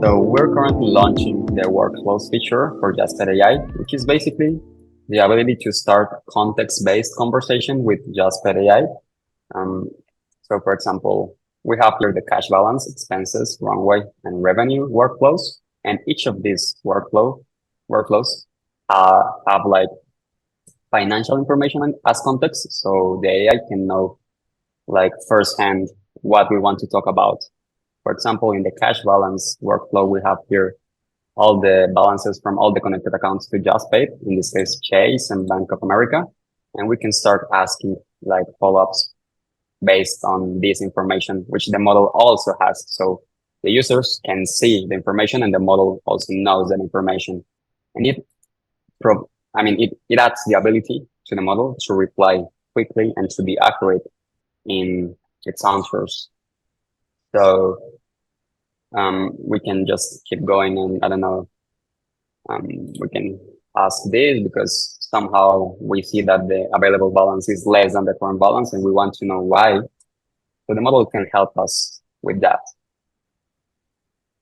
So we're currently launching the workflows feature for JustPaid AI, which is basically the ability to start context-based conversation with JustPaid AI. So for example, we have here the cash balance, expenses, runway, and revenue workflows. And each of these workflows have like financial information as context. So the AI can know like firsthand what we want to talk about. For example, in the cash balance workflow, we have here all the balances from all the connected accounts to JustPaid, in this case, Chase and Bank of America. And we can start asking like follow-ups based on this information, which the model also has. So the users can see the information and the model also knows that information. And it adds the ability to the model to reply quickly and to be accurate in its answers. So we can just keep going, and I don't know, we can ask this because somehow we see that the available balance is less than the current balance and we want to know why. So the model can help us with that.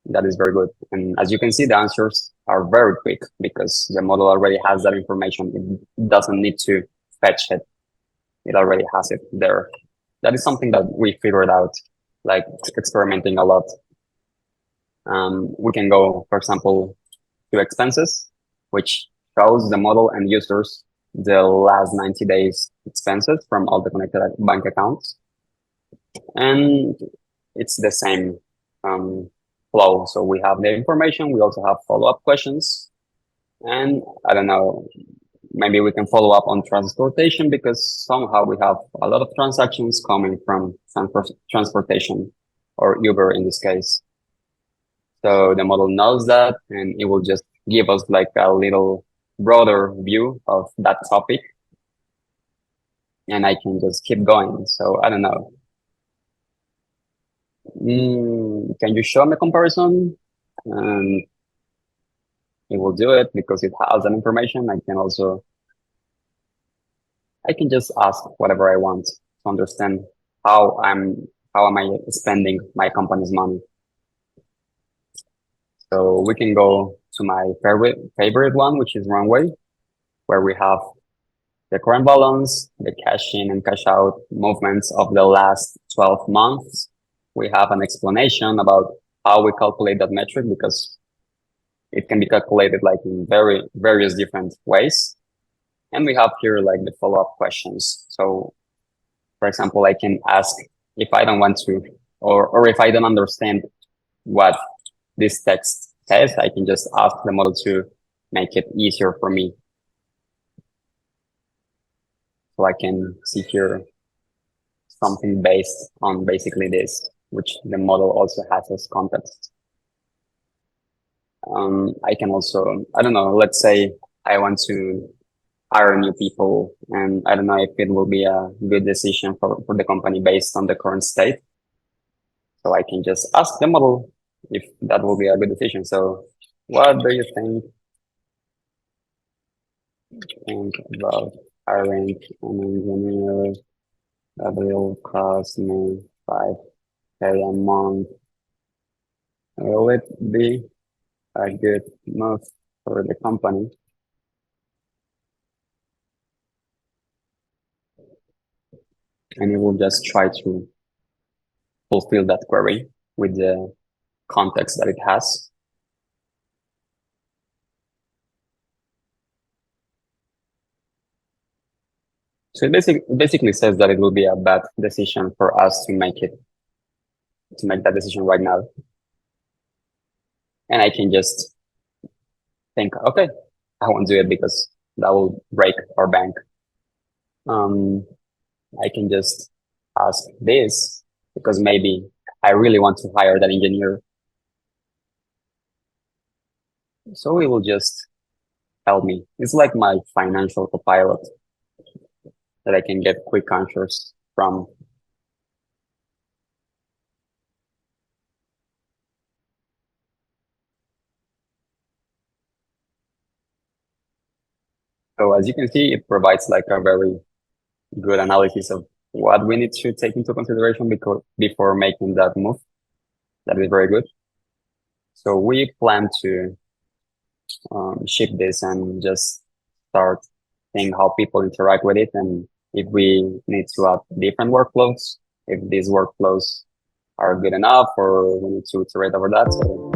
That is very good. And as you can see, the answers are very quick because the model already has that information. It doesn't need to fetch it. It already has it there. That is something that we figured out, like experimenting a lot. We can go, for example, to expenses, which shows the model and users the last 90 days expenses from all the connected bank accounts. And it's the same flow. So we have the information. We also have follow-up questions. And I don't know, maybe we can follow up on transportation because somehow we have a lot of transactions coming from transportation or Uber in this case. So the model knows that and it will just give us like a little broader view of that topic. And I can just keep going. So I don't know. Can you show me a comparison? And it will do it because it has that information. I can just ask whatever I want to understand how am I spending my company's money. So we can go to my favorite one, which is runway, where we have the current balance, the cash in and cash out movements of the last 12 months. We have an explanation about how we calculate that metric because it can be calculated like in various different ways. And we have here like the follow-up questions. So for example, I can ask if I don't want to, or if I don't understand what this text says, I can just ask the model to make it easier for me. So I can see here something based on basically this, which the model also has as context. I can also, I don't know, let's say I want to hire new people and I don't know if it will be a good decision for the company based on the current state. So I can just ask the model if that will be a good decision. So what do you think about hiring an engineer that will cost me $5K a month? Will it be a good move for the company? And it will just try to fulfill that query with the context that it has. So it basically says that it will be a bad decision for us to make that decision right now. And I can just think, okay, I won't do it because that will break our bank. I can just ask this because maybe I really want to hire that engineer. So it will just help me. It's like my financial copilot that I can get quick answers from. So as you can see, it provides like a very good analysis of what we need to take into consideration before making that move. That is very good. So we plan to ship this and just start seeing how people interact with it, and if we need to add different workflows, if these workflows are good enough, or we need to iterate over that. So